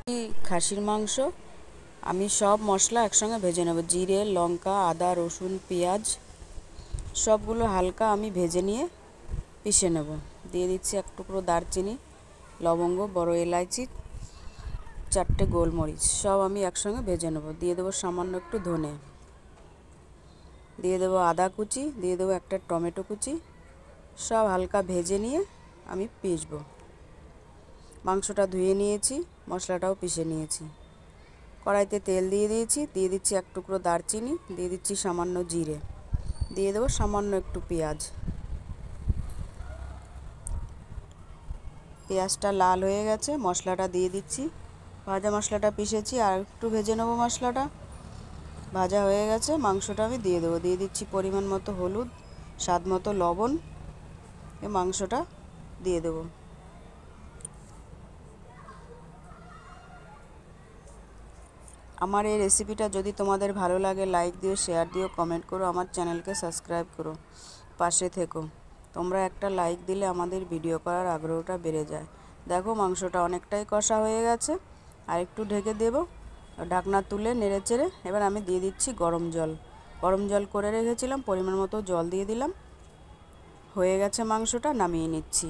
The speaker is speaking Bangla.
খাসির মাংস আমি সব মশলা একসঙ্গে ভেজে নেব। জিরে, লঙ্কা, আদা, রসুন, পেঁয়াজ সবগুলো হালকা আমি ভেজে নিয়ে পিষে নেব। দিয়ে দিচ্ছি এক টুকরো দারচিনি, লবঙ্গ, বড় এলাচি, 4টে গোলমরিচ, সব আমি একসঙ্গে ভেজে নেব। দিয়ে দেবো সামান্য একটু ধনে, দিয়ে দেবো আদা কুচি, দিয়ে দেবো একটা টমেটো কুচি, সব হালকা ভেজে নিয়ে আমি পিষবো। মাংসটা ধুয়ে নিয়েছি, মশলাটাও পিষে নিয়েছি। কড়াইতে তেল দিয়ে দিয়েছি, দিয়ে দিচ্ছি এক টুকরো দারচিনি, দিয়ে দিচ্ছি সামান্য জিরে, দিয়ে দেবো সামান্য একটু পেঁয়াজ। পেঁয়াজটা লাল হয়ে গেছে, মশলাটা দিয়ে দিচ্ছি। ভাজা মশলাটা পিষেছি, আর একটু ভেজে নেবো। মশলাটা ভাজা হয়ে গেছে, মাংসটা আমি দিয়ে দেবো। দিয়ে দিচ্ছি পরিমাণ মতো হলুদ, স্বাদ মতো লবণ, মাংসটা দিয়ে দেবো। আমার এই রেসিপিটা যদি তোমাদের ভালো লাগে, লাইক দিও, শেয়ার দিও, কমেন্ট করো, আমার চ্যানেলকে সাবস্ক্রাইব করো, পাশে থেকো। তোমরা একটা লাইক দিলে আমাদের ভিডিও করার আগ্রহটা বেড়ে যায়। দেখো মাংসটা অনেকটাই কষা হয়ে গেছে, আর একটু ঢেকে দেবো। ঢাকনা তুলে নেড়ে চেড়ে এবার আমি দিয়ে দিচ্ছি গরম জল। গরম জল করে রেখেছিলাম, পরিমাণ মতো জল দিয়ে দিলাম। হয়ে গেছে মাংসটা, নামিয়ে নিচ্ছি।